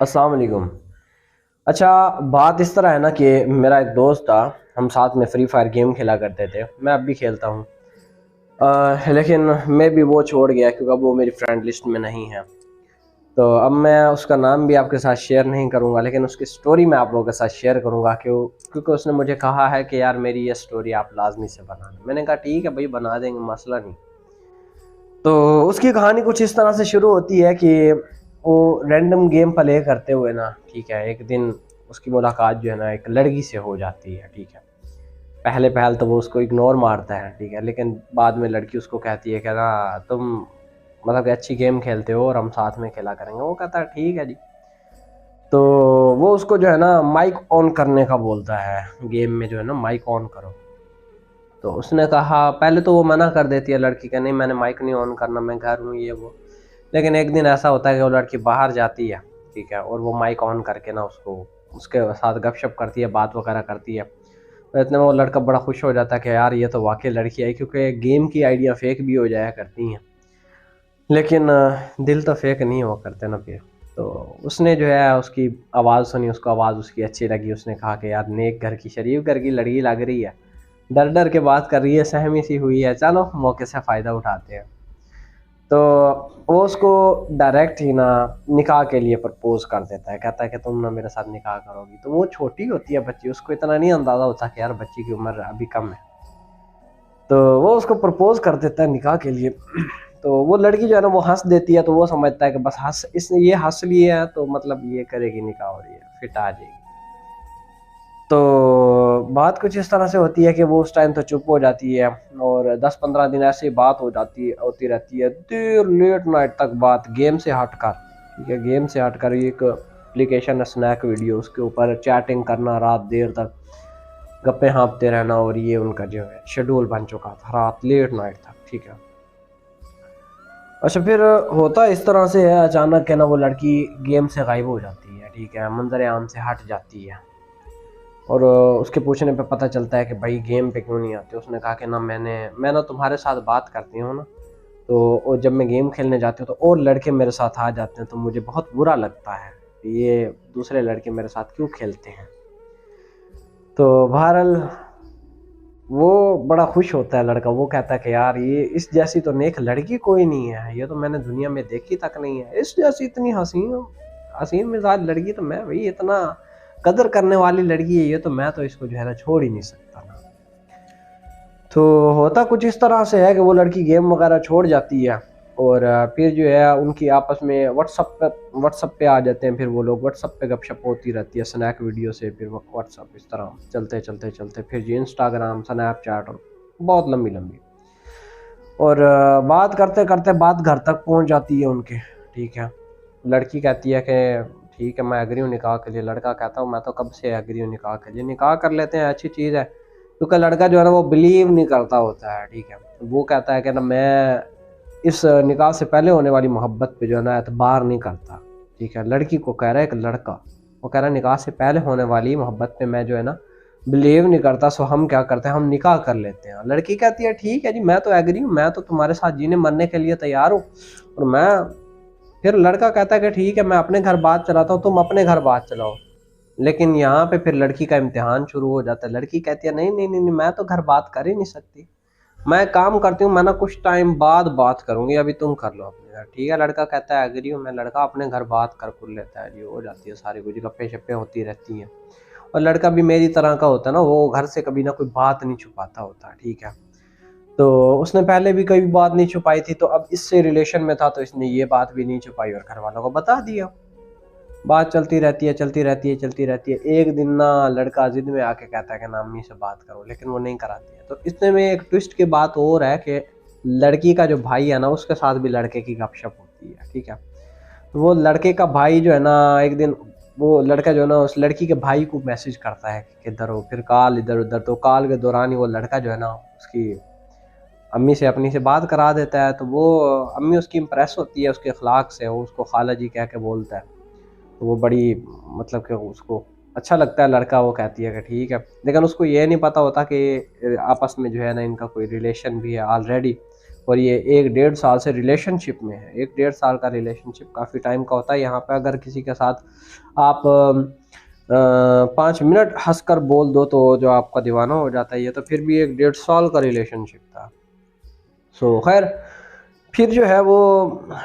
अस्सलाम वालेकुम। अच्छा, बात इस तरह है ना कि मेरा एक दोस्त था। हम साथ में फ्री फायर गेम खेला करते थे। मैं अब भी खेलता हूँ। लेकिन मैं भी वो छोड़ गया क्योंकि अब वो मेरी फ्रेंड लिस्ट में नहीं है। तो अब मैं उसका नाम भी आपके साथ शेयर नहीं करूँगा, लेकिन उसकी स्टोरी मैं आप लोगों के साथ शेयर करूँगा क्योंकि उसने मुझे कहा है कि यार मेरी ये स्टोरी आप लाजमी से बनाना। मैंने कहा ठीक है भाई, बना देंगे, मसला नहीं। तो उसकी कहानी कुछ इस तरह से शुरू होती है कि वो रैंडम गेम प्ले करते हुए ना, ठीक है, एक दिन उसकी मुलाकात जो है ना एक लड़की से हो जाती है। ठीक है, पहले पहल तो वो उसको इग्नोर मारता है, ठीक है, लेकिन बाद में लड़की उसको कहती है कि ना तुम मतलब कि अच्छी गेम खेलते हो और हम साथ में खेला करेंगे। वो कहता है ठीक है जी। तो वो उसको जो है ना माइक ऑन करने का बोलता है, गेम में जो है ना माइक ऑन करो। तो उसने कहा, पहले तो वो मना कर देती है लड़की का, नहीं मैंने माइक नहीं ऑन करना, मैं घर हूँ ये वो। लेकिन एक दिन ऐसा होता है कि वो लड़की बाहर जाती है, ठीक है, और वो माइक ऑन करके ना उसको उसके साथ गपशप करती है, बात वगैरह करती है। तो इतने में वो लड़का बड़ा खुश हो जाता है कि यार ये तो वाकई लड़की है, क्योंकि गेम की आइडिया फेक भी हो जाया करती हैं, लेकिन दिल तो फेक नहीं हुआ करते ना फिर। तो उसने जो है उसकी आवाज़ सुनी, उसको आवाज़ उसकी अच्छी लगी। उसने कहा कि यार नेक घर की शरीफ घर की लड़की लग रही है, डर डर के बात कर रही है, सहमी सी हुई है, चलो मौके से फ़ायदा उठाते हैं। तो वो उसको डायरेक्ट ही ना निकाह के लिए प्रपोज कर देता है, कहता है कि तुम ना मेरे साथ निकाह करोगी। तो वो छोटी होती है बच्ची, उसको इतना नहीं अंदाज़ा होता कि यार बच्ची की उम्र अभी कम है। तो वो उसको प्रपोज कर देता है निकाह के लिए। तो वो लड़की जो है ना वो हंस देती है, तो वो समझता है कि बस हंस इसने ये हंस लिया है तो मतलब ये करेगी निकाह और ये फिट आ जाएगी। तो बात कुछ इस तरह से होती है कि वो उस टाइम तो चुप हो जाती है, और 10-15 दिन ऐसे ही बात होती रहती है, देर लेट नाइट तक बात, गेम से हटकर। ठीक है, गेम से हटकर एक एप्लीकेशन है स्नैक वीडियो, उसके ऊपर चैटिंग करना रात देर तक, गप्पे हाँपते रहना, और ये उनका जो है शेड्यूल बन चुका था रात लेट नाइट तक। ठीक है। अच्छा, फिर होता इस तरह से है, अचानक है ना वो लड़की गेम से गायब हो जाती है, ठीक है, मंजर आम से हट जाती है। और उसके पूछने पे पता चलता है कि भाई गेम पे क्यों नहीं आते। उसने कहा कि ना मैं ना तुम्हारे साथ बात करती हूँ ना, तो और जब मैं गेम खेलने जाती हूँ तो और लड़के मेरे साथ आ जाते हैं, तो मुझे बहुत बुरा लगता है कि ये दूसरे लड़के मेरे साथ क्यों खेलते हैं। तो बहरहाल वो बड़ा खुश होता है लड़का, वो कहता है कि यार ये इस जैसी तो नेक लड़की कोई नहीं है, ये तो मैंने दुनिया में देखी तक नहीं है, इस जैसी इतनी हसीन हसीन मिजाज लड़की तो मैं, भाई इतना कदर करने वाली लड़की है ये, तो मैं तो इसको जो है ना छोड़ ही नहीं सकता ना। तो होता कुछ इस तरह से है कि वो लड़की गेम वगैरह छोड़ जाती है, और फिर जो है उनकी आपस में व्हाट्सअप पे आ जाते हैं। फिर वो लोग व्हाट्सअप पे गपशप होती रहती है स्नैक वीडियो से, फिर व्हाट्सअप, इस तरह चलते चलते चलते फिर जी इंस्टाग्राम, स्नैपचैट, और बहुत लंबी लंबी, और बात करते करते बात घर तक पहुंच जाती है उनके। ठीक है, लड़की कहती है कि ठीक है मैं एग्री हूँ निकाह के लिए। लड़का कहता हूँ मैं तो कब से एग्री हूँ निकाह के लिए, निकाह कर लेते हैं, अच्छी चीज़ है। क्योंकि लड़का जो है ना वो बिलीव नहीं करता होता है। ठीक है, वो कहता है कि ना मैं इस निकाह से पहले होने वाली मोहब्बत पे जो है ना एतबार नहीं करता। ठीक है, लड़की को कह रहा है, एक लड़का वो कह रहा है निकाह से पहले होने वाली मोहब्बत पे मैं जो है ना बिलीव नहीं करता, सो हम क्या करते हैं, हम निकाह कर लेते हैं। लड़की कहती है ठीक है जी, मैं तो एग्री हूँ, मैं तो तुम्हारे साथ जीने मरने के लिए तैयार हूँ। और मैं, फिर लड़का कहता है कि ठीक है मैं अपने घर बात चलाता हूँ, तुम अपने घर बात चलाओ। लेकिन यहाँ पे फिर लड़की का इम्तिहान शुरू हो जाता है। लड़की कहती है नहीं नहीं नहीं, नहीं मैं तो घर बात कर ही नहीं सकती, मैं काम करती हूँ, मैं ना कुछ टाइम बाद बात करूंगी, अभी तुम कर लो अपने घर। ठीक है, लड़का कहता है एग्री हूँ मैं। लड़का अपने घर बात कर लेता है जी, हो जाती है सारी कुछ गप्पे शप्पे होती रहती हैं। और लड़का भी मेरी तरह का होता है ना, वो घर से कभी ना कोई बात नहीं छुपाता होता। ठीक है, तो उसने पहले भी कभी बात नहीं छुपाई थी, तो अब इससे रिलेशन में था तो इसने ये बात भी नहीं छुपाई और घर वालों को बता दिया। बात चलती रहती है चलती रहती है चलती रहती है। एक दिन ना लड़का जिद में आके कहता है कि ना अम्मी से बात करो, लेकिन वो नहीं कराती है। तो इसमें में एक ट्विस्ट की बात और है कि लड़की का जो भाई है ना उसके साथ भी लड़के की गपशप होती है। ठीक है, तो वो लड़के का भाई जो है ना एक दिन, वो लड़का जो है ना उस लड़की के भाई को मैसेज करता है कि किधर हो, फिर कॉल इधर उधर। तो कॉल के दौरान ही वो लड़का जो है ना उसकी अम्मी से अपनी से बात करा देता है। तो वो अम्मी उसकी इम्प्रेस होती है उसके अखलाक से, वो उसको खाला जी कह के बोलता है। तो वो बड़ी, मतलब कि उसको अच्छा लगता है लड़का, वो कहती है कि ठीक है। लेकिन उसको ये नहीं पता होता कि आपस में जो है ना इनका कोई रिलेशन भी है ऑलरेडी। और ये 1-1.5 साल से रिलेशनशिप में है। 1-1.5 साल का रिलेशनशिप काफ़ी टाइम का होता है। यहाँ पे अगर किसी के साथ आप 5 मिनट हंसकर बोल दो तो जो आपका दीवाना हो जाता है, ये तो फिर भी 1-1.5 साल का रिलेशनशिप था। सो खैर फिर जो है वो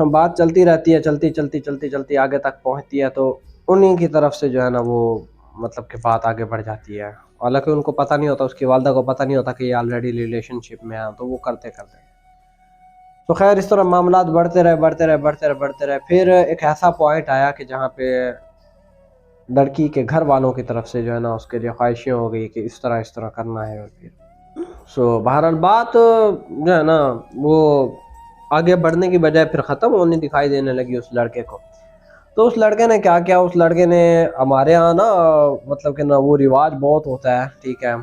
बात चलती रहती है, चलती चलती चलती चलती आगे तक पहुँचती है, तो उन्हीं की तरफ से जो है ना वो मतलब कि बात आगे बढ़ जाती है। हालांकि उनको पता नहीं होता, उसकी वालदा को पता नहीं होता कि ये ऑलरेडी रिलेशनशिप में है, तो वो करते करते। तो खैर इस तरह मामलात बढ़ते रहे बढ़ते रहे बढ़ते रहे बढ़ते रहे। फिर एक ऐसा पॉइंट आया कि जहाँ पे लड़की के घर वालों की तरफ से जो है ना उसके लिए ख्वाहिशें हो गई कि इस तरह करना है। और फिर बहरहाल बात जो है ना वो आगे बढ़ने की बजाय फिर ख़त्म होने दिखाई देने लगी उस लड़के को। तो उस लड़के ने क्या किया, उस लड़के ने हमारे यहाँ ना मतलब कि ना वो रिवाज बहुत होता है, ठीक है,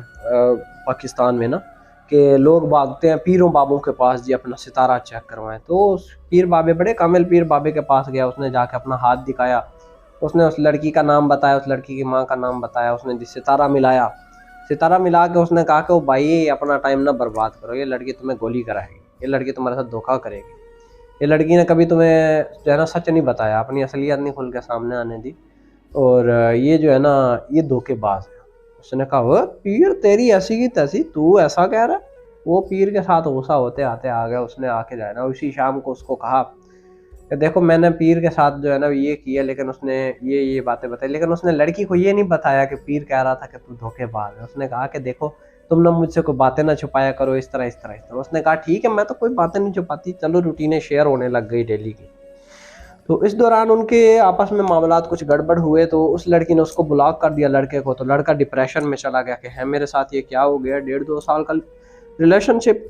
पाकिस्तान में ना कि लोग भागते हैं पीरों बाबों के पास जी अपना सितारा चेक करवाएं। तो उस पीर बाबे, बड़े कामिल पीर बाबे के पास गया, उसने जाके अपना हाथ दिखाया, उसने उस लड़की का नाम बताया, उस लड़की की माँ का नाम बताया, उसने जिस सितारा मिलाया, सितारा मिला के उसने कहा कि वो भाई अपना टाइम ना बर्बाद करो, ये लड़की तुम्हें गोली कराएगी, ये लड़की तुम्हारे साथ धोखा करेगी, ये लड़की ने कभी तुम्हें जो है ना सच नहीं बताया, अपनी असलियत नहीं खुल के सामने आने दी, और ये जो है ना ये धोखेबाज है। उसने कहा वो पीर तेरी ऐसी की तैसी, तू ऐसा कह रहा है। वो पीर के साथ गुस्सा होते आते आ गया। उसने आके जो है ना उसी शाम को उसको कहा कि देखो मैंने पीर के साथ जो है ना ये किया, लेकिन उसने ये बातें बताई, लेकिन उसने लड़की को ये नहीं बताया कि पीर कह रहा था कि तू धोखेबाज है। उसने कहा कि देखो तुम ना मुझसे कोई बातें ना छुपाया करो, इस तरह इस तरह इस तरह। उसने कहा ठीक है मैं तो कोई बातें नहीं छुपाती, चलो रूटीनें शेयर होने लग गई डेली की। तो इस दौरान उनके आपस में मामलात कुछ गड़बड़ हुए, तो उस लड़की ने उसको ब्लॉक कर दिया लड़के को। तो लड़का डिप्रेशन में चला गया कि है मेरे साथ ये क्या हो गया, 1.5-2 साल का रिलेशनशिप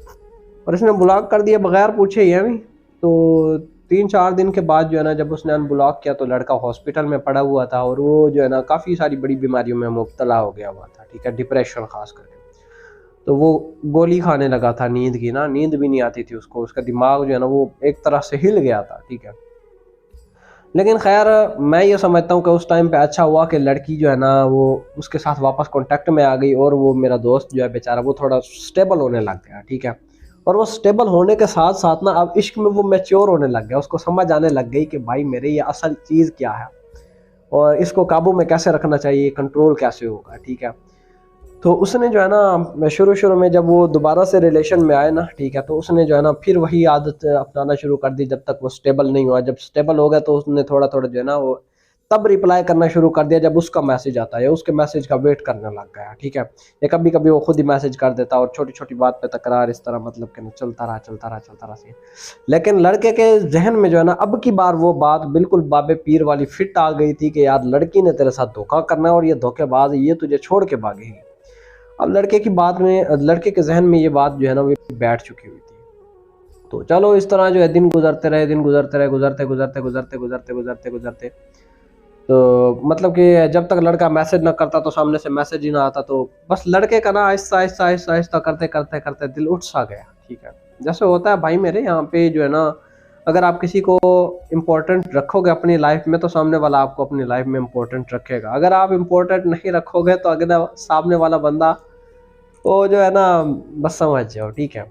और इसने ब्लॉक कर दिया बगैर पूछे ही अभी। तो 3-4 दिन के बाद जो है ना जब उसने अनब्लॉक किया तो लड़का हॉस्पिटल में पड़ा हुआ था, और वो जो है ना काफ़ी सारी बड़ी बीमारियों में मुब्तला हो गया हुआ था, ठीक है, डिप्रेशन खास करके। तो वो गोली खाने लगा था नींद की, ना नींद भी नहीं आती थी उसको, उसका दिमाग जो है ना वो एक तरह से हिल गया था, ठीक है। लेकिन खैर मैं ये समझता हूँ कि उस टाइम पे अच्छा हुआ कि लड़की जो है ना वो उसके साथ वापस कांटेक्ट में आ गई, और वो मेरा दोस्त जो है बेचारा वो थोड़ा स्टेबल होने लग गया, ठीक है। और वो स्टेबल होने के साथ साथ ना अब इश्क में वो मैच्योर होने लग गया, उसको समझ आने लग गई कि भाई मेरे ये असल चीज़ क्या है और इसको काबू में कैसे रखना चाहिए, कंट्रोल कैसे होगा, ठीक है। तो उसने जो है ना शुरू शुरू में जब वो दोबारा से रिलेशन में आए ना, ठीक है, तो उसने जो है ना फिर वही आदत अपनाना शुरू कर दी जब तक वो स्टेबल नहीं हुआ। जब स्टेबल हो गया तो उसने थोड़ा थोड़ा जो है ना वो तब रिप्लाई करना शुरू कर दिया जब उसका मैसेज आता है, उसके मैसेज का वेट करने लग गया, ठीक है। या कभी कभी वो खुद ही मैसेज कर देता और छोटी छोटी बात पे तकरार, इस तरह मतलब कि चलता रहा चलता रहा चलता रहा सीन। लेकिन लड़के के जहन में जो है ना अब की बार वो बात बिल्कुल बाबे पीर वाली फिट आ गई थी कि यार लड़की ने तेरे साथ धोखा करना है और ये धोखेबाज है, ये तुझे छोड़ के भागेगी। अब लड़के की बात में, लड़के के जहन में ये बात जो है ना वो बैठ चुकी हुई थी। तो चलो इस तरह जो है दिन गुजरते रहे, दिन गुजरते रहे, गुजरते गुजरते गुजरते गुजरते गुजरते गुजरते तो मतलब कि जब तक लड़का मैसेज ना करता तो सामने से मैसेज ही ना आता, तो बस लड़के का ना आहिस्ता आहिस्ता आहिस्ता आहिस्ता करते करते करते दिल उठ सा गया, ठीक है। जैसे होता है भाई मेरे यहाँ पे जो है ना, अगर आप किसी को इम्पोर्टेंट रखोगे अपनी लाइफ में तो सामने वाला आपको अपनी लाइफ में इम्पोर्टेंट रखेगा। अगर आप इम्पोर्टेंट नहीं रखोगे तो अगला सामने वाला बंदा वो जो है ना बस समझ जाओ, ठीक है।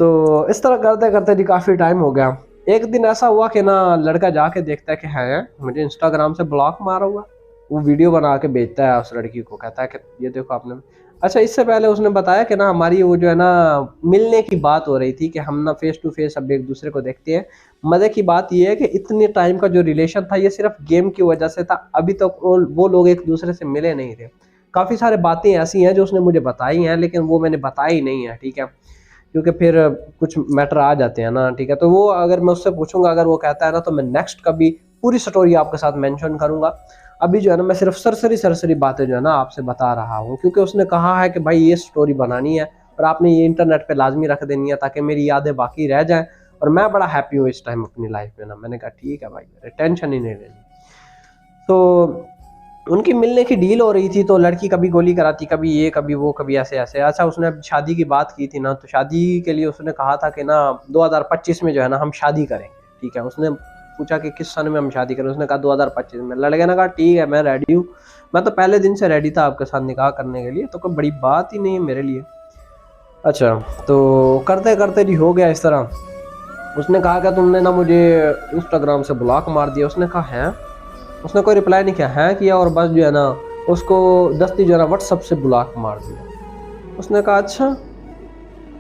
तो इस तरह करते करते जी काफ़ी टाइम हो गया। एक दिन ऐसा हुआ कि ना लड़का जाके देखता है कि है मुझे इंस्टाग्राम से ब्लॉक मारा हुआ। वो वीडियो बना के भेजता है उस लड़की को, कहता है कि ये देखो आपने। अच्छा इससे पहले उसने बताया कि ना हमारी वो जो है ना मिलने की बात हो रही थी कि हम ना फेस टू फेस अब एक दूसरे को देखते हैं। मज़े की बात ये है कि इतने टाइम का जो रिलेशन था ये सिर्फ गेम की वजह से था, अभी तक वो लोग एक दूसरे से मिले नहीं थे। काफ़ी सारे बातें ऐसी हैं जो उसने मुझे बताई हैं लेकिन वो मैंने बताई नहीं है, ठीक है, क्योंकि फिर कुछ मैटर आ जाते हैं ना, ठीक है। तो वो अगर मैं उससे पूछूंगा, अगर वो कहता है ना तो मैं नेक्स्ट कभी पूरी स्टोरी आपके साथ मेंशन करूंगा। अभी जो है ना मैं सिर्फ सरसरी सरसरी बातें जो है ना आपसे बता रहा हूँ, क्योंकि उसने कहा है कि भाई ये स्टोरी बनानी है और आपने ये इंटरनेट पे लाजमी रख देनी है ताकि मेरी यादें बाकी रह जाएं और मैं बड़ा हैप्पी हूँ इस टाइम अपनी लाइफ में ना। मैंने कहा ठीक है भाई, मेरे टेंशन ही नहीं लेनी। तो उनकी मिलने की डील हो रही थी, तो लड़की कभी गोली कराती, कभी ये कभी वो कभी ऐसे ऐसे। अच्छा उसने शादी की बात की थी ना, तो शादी के लिए उसने कहा था कि ना 2025 में जो है ना हम शादी करेंगे, ठीक है। उसने पूछा कि किस सन में हम शादी करें, उसने कहा 2025 में। लड़के ने कहा ठीक है मैं रेडी हूँ, मैं तो पहले दिन से रेडी था आपके साथ निकाह करने के लिए, तो कोई बड़ी बात ही नहीं है मेरे लिए। अच्छा, तो करते करते जी हो गया इस तरह। उसने कहा कि तुमने ना मुझे इंस्टाग्राम से ब्लॉक मार दिया। उसने कहा है, उसने कोई रिप्लाई नहीं किया, है किया और बस जो है ना उसको दस्ती जो है ना व्हाट्सअप से ब्लॉक मार दिया। उसने कहा अच्छा,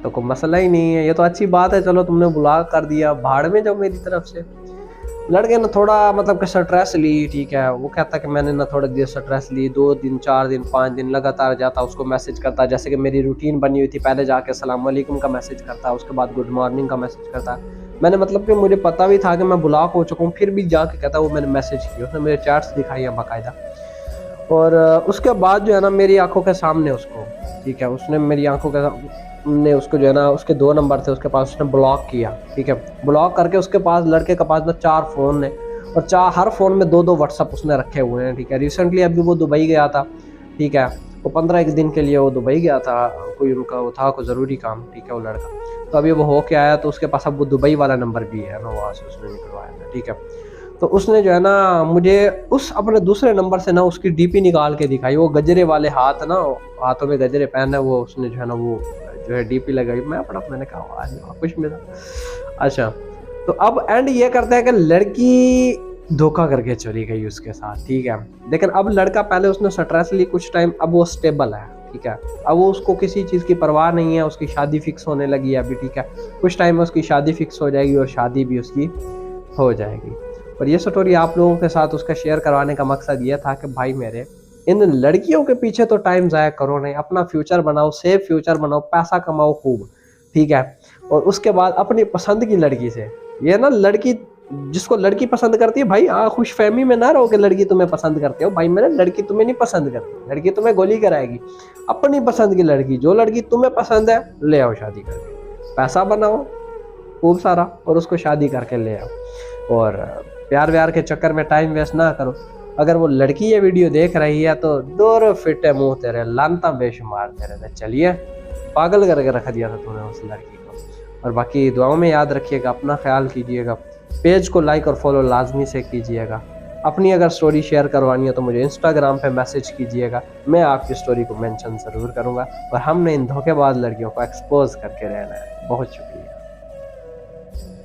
तो कोई मसला ही नहीं है, ये तो अच्छी बात है, चलो तुमने ब्लॉक कर दिया, भाड़ में जाओ मेरी तरफ से। लड़के ने थोड़ा मतलब कि स्ट्रेस ली, ठीक है। वो कहता कि मैंने ना थोड़े देर स्ट्रेस ली, 2 दिन 4 दिन 5 दिन लगातार जाता, उसको मैसेज करता, जैसे कि मेरी रूटीन बनी हुई थी, पहले जाके अस्सलाम वालेकुम का मैसेज करता, उसके बाद गुड मॉर्निंग का मैसेज करता। मैंने मतलब कि मुझे पता भी था कि मैं ब्लॉक हो चुका हूँ, फिर भी जाके कहता वो मैंने मैसेज किया, उसने मेरे चैट्स दिखाई हैं बाकायदा। और उसके बाद जो है ना मेरी आंखों के सामने उसको, ठीक है, उसने मेरी आंखों के ने उसको जो है ना उसके 2 नंबर थे उसके पास, उसने ब्लॉक किया, ठीक है। ब्लॉक करके उसके पास, लड़के के पास ना 4 फ़ोन है और हर फ़ोन में 2-2 व्हाट्सअप उसने रखे हुए हैं, ठीक है। रिसेंटली अभी वो दुबई गया था, ठीक है। वो 15 दिन के लिए वो दुबई गया था, कोई उनका वो था कोई ज़रूरी काम, ठीक है, वो लड़का। तो अभी वो होके आया, तो उसके पास अब वो दुबई वाला नंबर भी है ना, वहाँ से उसने निकलवाया था, ठीक है। तो उसने जो है ना मुझे उस अपने दूसरे नंबर से ना उसकी डीपी निकाल के दिखाई, वो गजरे वाले हाथ ना, हाथों में गजरे पहने, वो उसने जो है ना वो जो है डीपी लगाई। मैंने कहा आज कुछ मिला। अच्छा, तो अब एंड ये करता है कि लड़की धोखा करके चली गई उसके साथ, ठीक है। लेकिन अब लड़का, पहले उसने स्ट्रेस ली कुछ टाइम, अब वो स्टेबल है, ठीक है। अब वो उसको किसी चीज़ की परवाह नहीं है, उसकी शादी फिक्स होने लगी है अभी, ठीक है। कुछ टाइम में उसकी शादी फिक्स हो जाएगी और शादी भी उसकी हो जाएगी। और ये स्टोरी आप लोगों के साथ उसका शेयर करवाने का मकसद ये था कि भाई मेरे, इन लड़कियों के पीछे तो टाइम ज़ाया करो नहीं, अपना फ्यूचर बनाओ, सेफ फ्यूचर बनाओ, पैसा कमाओ खूब, ठीक है। और उसके बाद अपनी पसंद की लड़की से, ये ना लड़की जिसको लड़की पसंद करती है भाई, खुश फहमी में ना रहो कि लड़की तुम्हें पसंद करते हो, भाई मेरे लड़की तुम्हें नहीं पसंद करती, लड़की तुम्हें गोली कराएगी। अपनी पसंद की लड़की, जो लड़की तुम्हें पसंद है, ले आओ शादी करके, पैसा बनाओ खूब सारा और उसको शादी करके ले आओ। और प्यार व्यार के चक्कर में टाइम वेस्ट ना करो। अगर वो लड़की ये वीडियो देख रही है तो दो फिटे मुंह तेरे, लानता बेशुमार तेरे। चलिए, पागल करके रख दिया था तूने उस लड़की को। और बाकी दुआओं में याद रखिएगा, अपना ख्याल कीजिएगा, पेज को लाइक और फॉलो लाजमी से कीजिएगा। अपनी अगर स्टोरी शेयर करवानी है तो मुझे इंस्टाग्राम पे मैसेज कीजिएगा, मैं आपकी स्टोरी को मेंशन ज़रूर करूँगा। और हमने इन धोखेबाज लड़कियों को एक्सपोज करके रहना है। बहुत शुक्रिया।